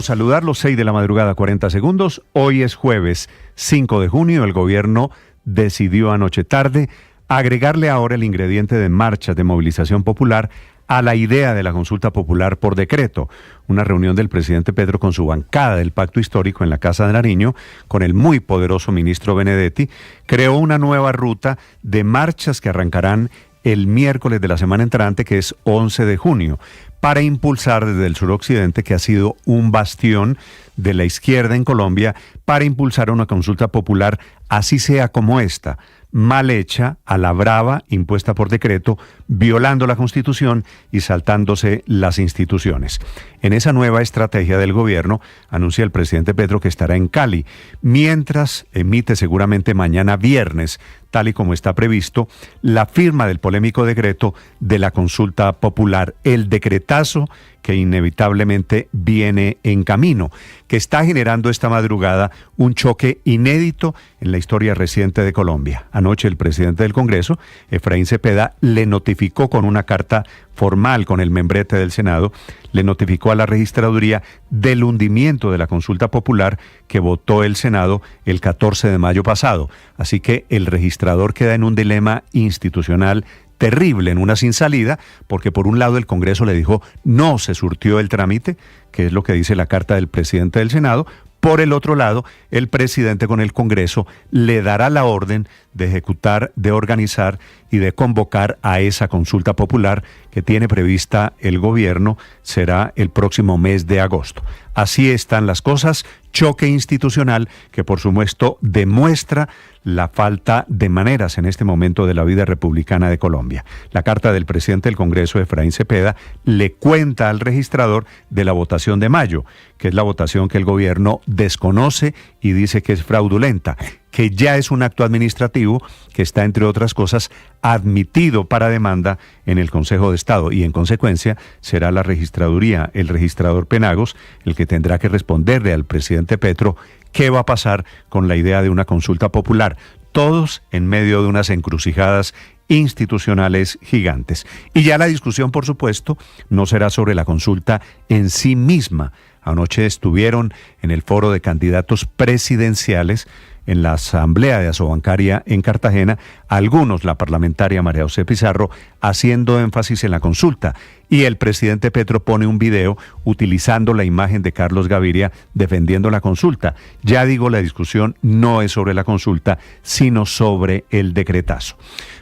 Saludar los 6 de la madrugada, 40 segundos. Hoy es jueves 5 de junio. El gobierno decidió anoche tarde agregarle ahora el ingrediente de marchas de movilización popular a la idea de la consulta popular por decreto. Una reunión del presidente Petro con su bancada del Pacto Histórico en la Casa de Nariño, con el muy poderoso ministro Benedetti, creó una nueva ruta de marchas que arrancarán el miércoles de la semana entrante, que es 11 de junio, para impulsar desde el suroccidente, que ha sido un bastión de la izquierda en Colombia, para impulsar una consulta popular, así sea como esta, mal hecha, a la brava, impuesta por decreto, violando la Constitución y saltándose las instituciones. En esa nueva estrategia del gobierno, anuncia el presidente Petro que estará en Cali, mientras emite seguramente mañana viernes, tal y como está previsto, la firma del polémico decreto de la consulta popular, el decretazo que inevitablemente viene en camino, que está generando esta madrugada un choque inédito en la historia reciente de Colombia. Anoche el presidente del Congreso, Efraín Cepeda, le notificó con una carta formal con el membrete del Senado, le notificó a la registraduría del hundimiento de la consulta popular que votó el Senado el 14 de mayo pasado. Así que el registrador queda en un dilema institucional terrible, en una sin salida, porque por un lado el Congreso le dijo no se surtió el trámite, que es lo que dice la carta del presidente del Senado. Por el otro lado, el presidente con el Congreso le dará la orden de ejecutar, de organizar y de convocar a esa consulta popular que tiene prevista el gobierno, será el próximo mes de agosto. Así están las cosas, choque institucional que por supuesto demuestra la falta de maneras en este momento de la vida republicana de Colombia. La carta del presidente del Congreso, Efraín Cepeda, le cuenta al registrador de la votación de mayo, que es la votación que el gobierno desconoce y dice que es fraudulenta, que ya es un acto administrativo que está, entre otras cosas, admitido para demanda en el Consejo de Estado y, en consecuencia, será la registraduría, el registrador Penagos, el que tendrá que responderle al presidente Petro qué va a pasar con la idea de una consulta popular, todos en medio de unas encrucijadas institucionales gigantes. Y ya la discusión, por supuesto, no será sobre la consulta en sí misma. Anoche estuvieron en el foro de candidatos presidenciales en la Asamblea de Asobancaria en Cartagena, algunos, la parlamentaria María José Pizarro, haciendo énfasis en la consulta, y el presidente Petro pone un video utilizando la imagen de Carlos Gaviria defendiendo la consulta. Ya digo, la discusión no es sobre la consulta, sino sobre el decretazo.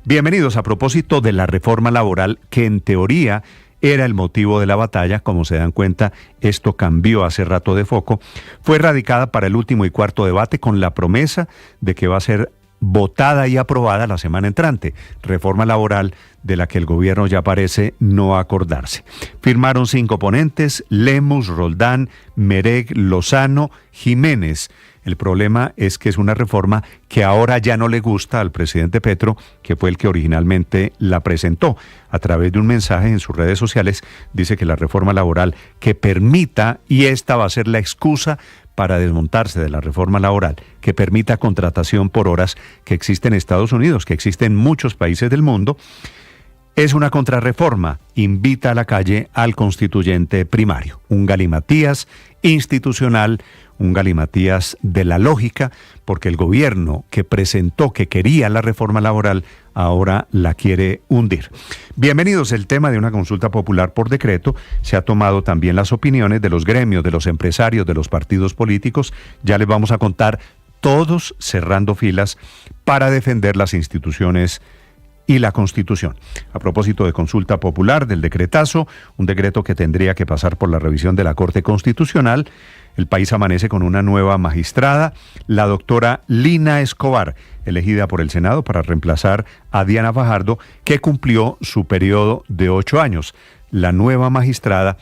Bienvenidos. A propósito de la reforma laboral, que en teoría era el motivo de la batalla, como se dan cuenta, esto cambió hace rato de foco, fue radicada para el último y cuarto debate con la promesa de que va a ser votada y aprobada la semana entrante, reforma laboral de la que el gobierno ya parece no acordarse. Firmaron 5 ponentes: Lemus, Roldán, Mereg, Lozano, Jiménez. El problema es que es una reforma que ahora ya no le gusta al presidente Petro, que fue el que originalmente la presentó. A través de un mensaje en sus redes sociales dice que la reforma laboral que permita, y esta va a ser la excusa para desmontarse de la reforma laboral, que permita contratación por horas que existe en Estados Unidos, que existe en muchos países del mundo, es una contrarreforma, invita a la calle al constituyente primario. Un galimatías institucional, un galimatías de la lógica, porque el gobierno que presentó que quería la reforma laboral ahora la quiere hundir. Bienvenidos. El tema de una consulta popular por decreto. Se ha tomado también las opiniones de los gremios, de los empresarios, de los partidos políticos. Ya les vamos a contar, todos cerrando filas para defender las instituciones y la Constitución. A propósito de consulta popular, del decretazo, un decreto que tendría que pasar por la revisión de la Corte Constitucional, el país amanece con una nueva magistrada, la doctora Lina Escobar, elegida por el Senado para reemplazar a Diana Fajardo, que cumplió su periodo de 8 años. La nueva magistrada,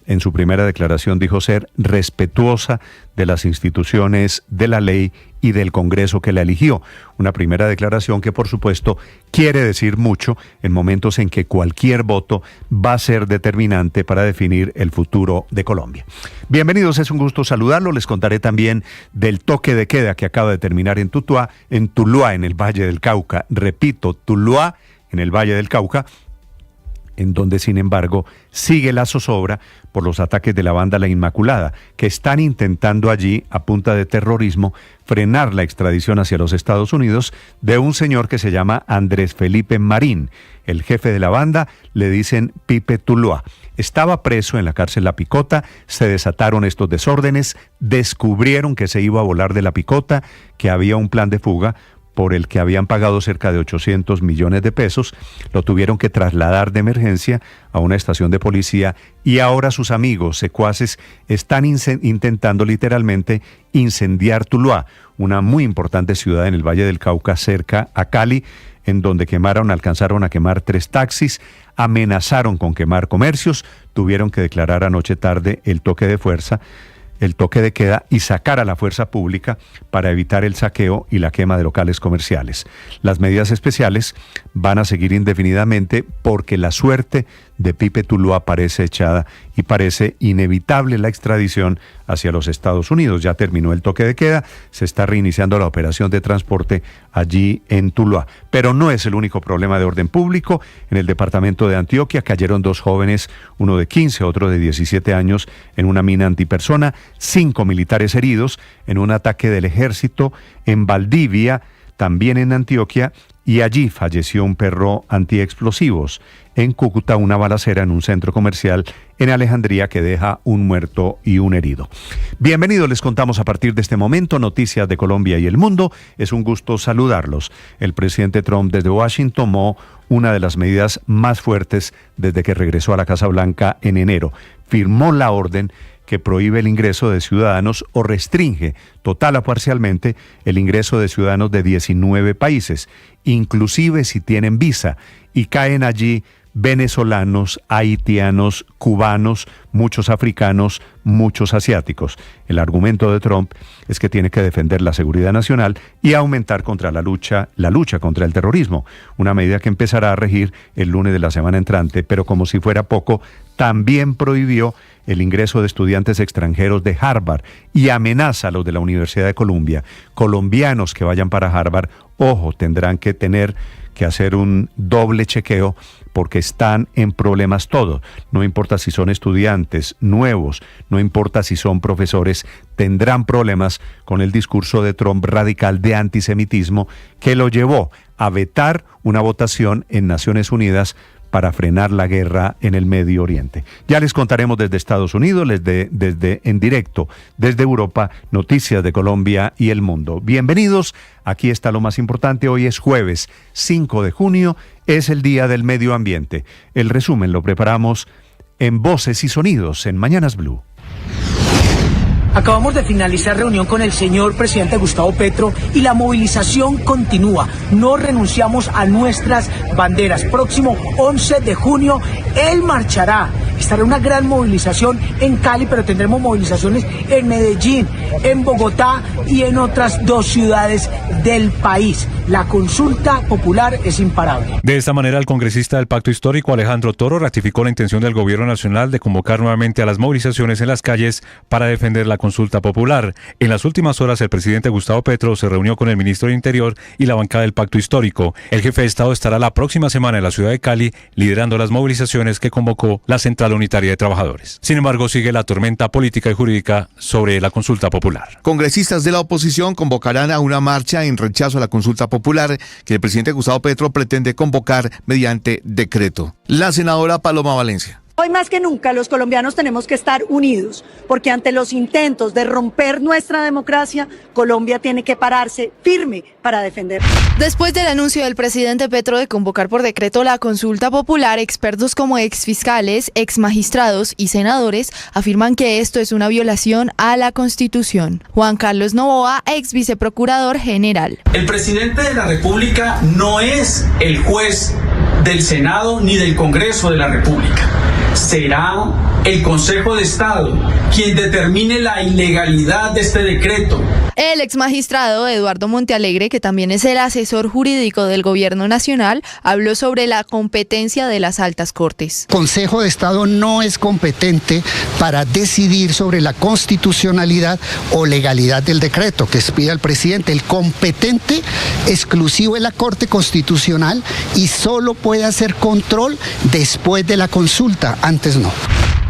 en su primera declaración, dijo ser respetuosa de las instituciones, de la ley y del Congreso que la eligió. Una primera declaración que, por supuesto, quiere decir mucho en momentos en que cualquier voto va a ser determinante para definir el futuro de Colombia. Bienvenidos, es un gusto saludarlo. Les contaré también del toque de queda que acaba de terminar en Tuluá, en el Valle del Cauca. Repito, Tuluá, en el Valle del Cauca. en donde, sin embargo, sigue la zozobra por los ataques de la banda La Inmaculada, que están intentando allí, a punta de terrorismo, frenar la extradición hacia los Estados Unidos de un señor que se llama Andrés Felipe Marín. El jefe de la banda le dicen Pipe Tuluá. Estaba preso en la cárcel La Picota, se desataron estos desórdenes, descubrieron que se iba a volar de La Picota, que había un plan de fuga por el que habían pagado cerca de 800 millones de pesos, lo tuvieron que trasladar de emergencia a una estación de policía y ahora sus amigos secuaces están intentando literalmente incendiar Tuluá, una muy importante ciudad en el Valle del Cauca cerca a Cali, en donde alcanzaron a quemar 3 taxis, amenazaron con quemar comercios, tuvieron que declarar anoche tarde el toque de queda y sacar a la fuerza pública para evitar el saqueo y la quema de locales comerciales. Las medidas especiales van a seguir indefinidamente porque la suerte de Pipe Tuluá parece echada y parece inevitable la extradición hacia los Estados Unidos. Ya terminó el toque de queda, se está reiniciando la operación de transporte allí en Tuluá. Pero no es el único problema de orden público. En el departamento de Antioquia cayeron 2 jóvenes, uno de 15, otro de 17 años, en una mina antipersona, 5 militares heridos en un ataque del ejército en Valdivia, también en Antioquia, y allí falleció un perro antiexplosivos. En Cúcuta, una balacera en un centro comercial en Alejandría que deja un muerto y un herido. Bienvenidos, les contamos a partir de este momento noticias de Colombia y el mundo. Es un gusto saludarlos. El presidente Trump desde Washington tomó una de las medidas más fuertes desde que regresó a la Casa Blanca en enero. Firmó la orden que prohíbe el ingreso de ciudadanos o restringe total o parcialmente el ingreso de ciudadanos de 19 países, inclusive si tienen visa, y caen allí venezolanos, haitianos, cubanos, muchos africanos, muchos asiáticos. El argumento de Trump es que tiene que defender la seguridad nacional y aumentar contra la lucha contra el terrorismo, una medida que empezará a regir el lunes de la semana entrante, pero como si fuera poco, también prohibió el ingreso de estudiantes extranjeros de Harvard y amenaza a los de la Universidad de Columbia. Colombianos que vayan para Harvard, ojo, tendrán que hacer un doble chequeo porque están en problemas todos. No importa si son estudiantes nuevos, no importa si son profesores, tendrán problemas con el discurso de Trump radical de antisemitismo que lo llevó a vetar una votación en Naciones Unidas para frenar la guerra en el Medio Oriente. Ya les contaremos desde Estados Unidos, en directo, desde Europa, noticias de Colombia y el mundo. Bienvenidos, aquí está lo más importante. Hoy es jueves 5 de junio, es el Día del Medio Ambiente. El resumen lo preparamos en Voces y Sonidos en Mañanas Blue. Acabamos de finalizar reunión con el señor presidente Gustavo Petro y la movilización continúa. No renunciamos a nuestras banderas. Próximo 11 de junio, él marchará. Estará una gran movilización en Cali, pero tendremos movilizaciones en Medellín, en Bogotá y en otras 2 ciudades del país. La consulta popular es imparable. De esta manera, el congresista del Pacto Histórico, Alejandro Toro, ratificó la intención del gobierno nacional de convocar nuevamente a las movilizaciones en las calles para defender la consulta popular. En las últimas horas, el presidente Gustavo Petro se reunió con el ministro del Interior y la bancada del Pacto Histórico. El jefe de Estado estará la próxima semana en la ciudad de Cali, liderando las movilizaciones que convocó la Central Unitaria de Trabajadores. Sin embargo, sigue la tormenta política y jurídica sobre la consulta popular. Congresistas de la oposición convocarán a una marcha en rechazo a la consulta popular que el presidente Gustavo Petro pretende convocar mediante decreto. La senadora Paloma Valencia. Hoy más que nunca los colombianos tenemos que estar unidos, porque ante los intentos de romper nuestra democracia, Colombia tiene que pararse firme para defenderla. Después del anuncio del presidente Petro de convocar por decreto la consulta popular, expertos como exfiscales, exmagistrados y senadores afirman que esto es una violación a la Constitución. Juan Carlos Noboa, ex viceprocurador general. El presidente de la República no es el juez del Senado ni del Congreso de la República. será el Consejo de Estado quien determine la ilegalidad de este decreto. El exmagistrado Eduardo Montealegre, que también es el asesor jurídico del Gobierno Nacional, habló sobre la competencia de las altas cortes. El Consejo de Estado no es competente para decidir sobre la constitucionalidad o legalidad del decreto que expida el presidente. El competente exclusivo es la Corte Constitucional y solo puede hacer control después de la consulta, antes no.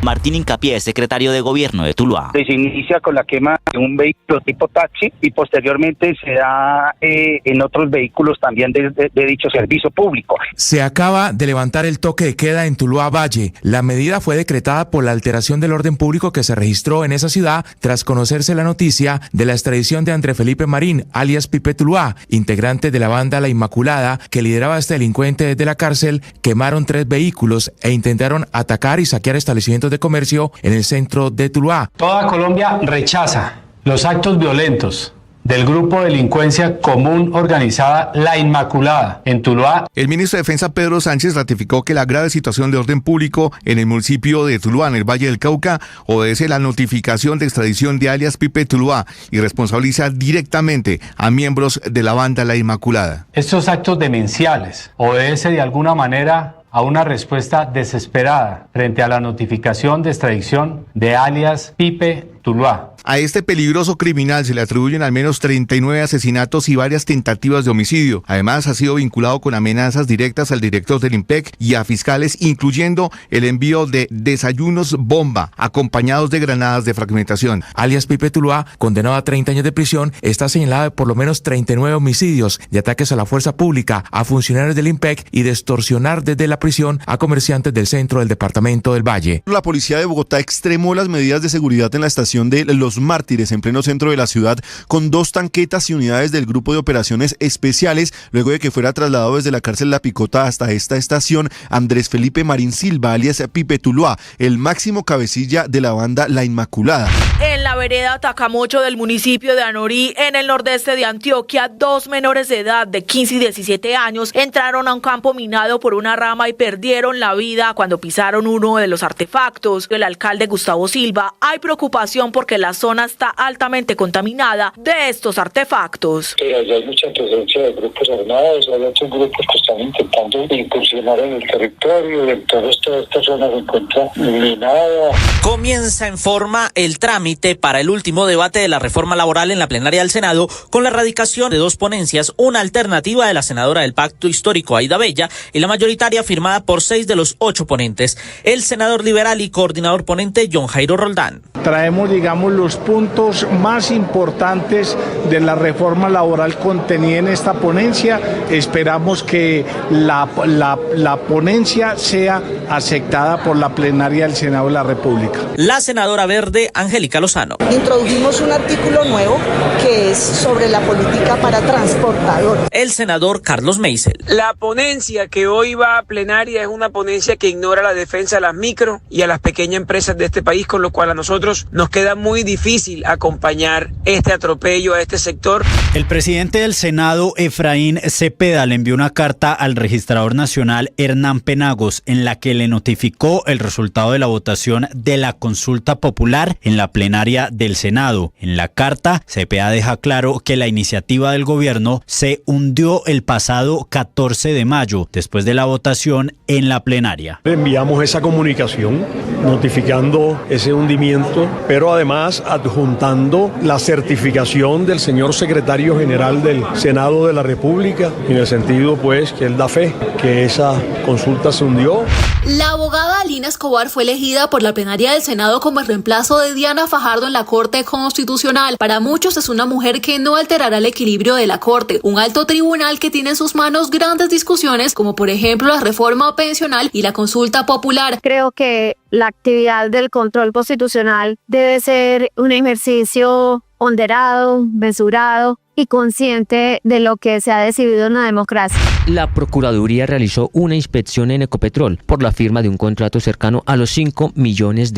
Martín Incapié, secretario de Gobierno de Tuluá. Se inicia con la quema de un vehículo tipo taxi y posteriormente se da en otros vehículos también de dicho servicio público. Se acaba de levantar el toque de queda en Tuluá Valle. La medida fue decretada por la alteración del orden público que se registró en esa ciudad tras conocerse la noticia de la extradición de Andrés Felipe Marín, alias Pipe Tuluá, integrante de la banda La Inmaculada, que lideraba a este delincuente desde la cárcel. Quemaron 3 vehículos e intentaron atacar y saquear establecimientos de comercio en el centro de Tuluá. Toda Colombia rechaza los actos violentos del grupo de delincuencia común organizada La Inmaculada en Tuluá. El ministro de Defensa Pedro Sánchez ratificó que la grave situación de orden público en el municipio de Tuluá, en el Valle del Cauca, obedece la notificación de extradición de alias Pipe Tuluá y responsabiliza directamente a miembros de la banda La Inmaculada. Estos actos demenciales obedece de alguna manera a una respuesta desesperada frente a la notificación de extradición de alias Pipe Tuluá. A este peligroso criminal se le atribuyen al menos 39 asesinatos y varias tentativas de homicidio. Además, ha sido vinculado con amenazas directas al director del IMPEC y a fiscales, incluyendo el envío de desayunos bomba acompañados de granadas de fragmentación. Alias Pipe Tuluá, condenado a 30 años de prisión, está señalado de por lo menos 39 homicidios, de ataques a la fuerza pública, a funcionarios del IMPEC y de extorsionar desde la prisión a comerciantes del centro del departamento del Valle. La policía de Bogotá extremó las medidas de seguridad en la estación de Los Mártires, en pleno centro de la ciudad, con 2 tanquetas y unidades del Grupo de Operaciones Especiales, luego de que fuera trasladado desde la cárcel La Picota hasta esta estación Andrés Felipe Marín Silva, alias Pipe Tuluá, el máximo cabecilla de la banda La Inmaculada. En la vereda Tacamocho del municipio de Anorí, en el nordeste de Antioquia, 2 menores de edad de 15 y 17 años entraron a un campo minado por una rama y perdieron la vida cuando pisaron uno de los artefactos. El alcalde Gustavo Silva, hay preocupación porque la zona está altamente contaminada de estos artefactos. Pero allá hay mucha presencia de grupos armados, hay otros grupos que están intentando incursionar en el territorio, entonces toda esta zona se encuentra minada. Comienza en forma el trámite para el último debate de la reforma laboral en la plenaria del Senado, con la radicación de 2 ponencias, una alternativa de la senadora del Pacto Histórico, Aida Bella, y la mayoritaria firmada por 6 de los 8 ponentes, el senador liberal y coordinador ponente John Jairo Roldán. Traemos, digamos, los puntos más importantes de la reforma laboral contenida en esta ponencia. Esperamos que la ponencia sea aceptada por la plenaria del Senado de la República. La senadora verde, Angélica Lozano. Introdujimos un artículo nuevo que es sobre la política para transportadores. El senador Carlos Meisel. La ponencia que hoy va a plenaria es una ponencia que ignora la defensa a las micro y a las pequeñas empresas de este país, con lo cual a nosotros nos queda muy difícil acompañar este atropello a este sector. El presidente del Senado, Efraín Cepeda, le envió una carta al registrador nacional Hernán Penagos en la que le notificó el resultado de la votación de la consulta popular en la plenaria del Senado. En la carta, Cepeda deja claro que la iniciativa del gobierno se hundió el pasado 14 de mayo, después de la votación en la plenaria. Enviamos esa comunicación notificando ese hundimiento, pero además adjuntando la certificación del señor secretario general del Senado de la República, en el sentido pues que él da fe que esa consulta se hundió. La abogada Alina Escobar fue elegida por la plenaria del Senado como el reemplazo de Diana Fajardo en la Corte Constitucional. Para muchos es una mujer que no alterará el equilibrio de la Corte, un alto tribunal que tiene en sus manos grandes discusiones, como por ejemplo la reforma pensional y la consulta popular. Creo que la actividad del control constitucional debe ser un ejercicio ponderado, mesurado, y consciente de lo que se ha decidido en la democracia. La Procuraduría realizó una inspección en Ecopetrol por la firma de un contrato cercano a los $5 millones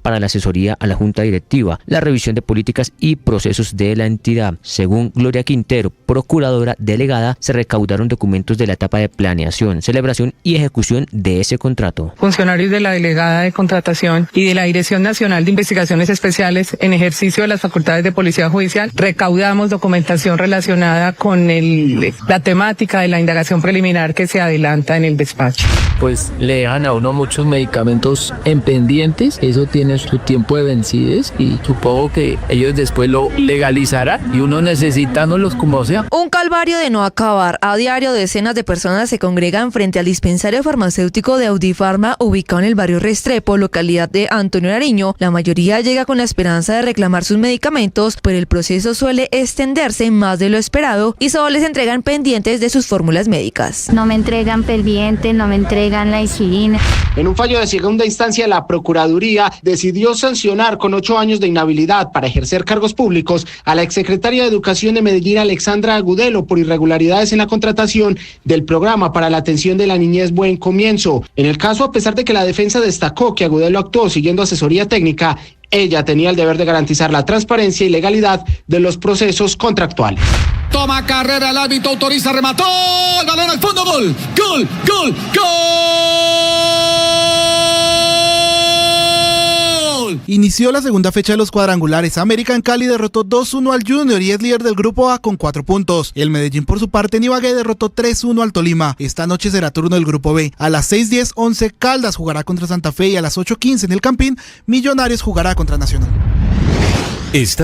para la asesoría a la Junta Directiva, la revisión de políticas y procesos de la entidad. Según Gloria Quintero, procuradora delegada, se recaudaron documentos de la etapa de planeación, celebración y ejecución de ese contrato. Funcionarios de la Delegada de Contratación y de la Dirección Nacional de Investigaciones Especiales en ejercicio de las facultades de Policía Judicial, recaudamos documentación relacionada con la temática de la indagación preliminar que se adelanta en el despacho. Pues le dejan a uno muchos medicamentos en pendientes, eso tiene su tiempo de vencides y supongo que ellos después lo legalizarán y uno necesitándolos como sea. Un calvario de no acabar. A diario decenas de personas se congregan frente al dispensario farmacéutico de Audifarma ubicado en el barrio Restrepo, localidad de Antonio Nariño. La mayoría llega con la esperanza de reclamar sus medicamentos, pero el proceso suele extenderse más de lo esperado y solo les entregan pendientes de sus fórmulas médicas. No me entregan pendientes, no me entregan la insulina. En un fallo de segunda instancia, la Procuraduría decidió sancionar con 8 años de inhabilidad para ejercer cargos públicos a la exsecretaria de Educación de Medellín, Alexandra Agudelo, por irregularidades en la contratación del programa para la atención de la niñez Buen Comienzo. En el caso, a pesar de que la defensa destacó que Agudelo actuó siguiendo asesoría técnica, ella tenía el deber de garantizar la transparencia y legalidad de los procesos contractuales. Toma carrera, el árbitro autoriza, remató, el balón al fondo, gol, gol, gol, gol. Inició la segunda fecha de los cuadrangulares. América en Cali derrotó 2-1 al Junior y es líder del grupo A con 4 puntos. El Medellín, por su parte, en Ibagué derrotó 3-1 al Tolima. Esta noche será turno del grupo B. A las 6:10, 11 Caldas jugará contra Santa Fe y a las 8:15 en el Campín, Millonarios jugará contra Nacional.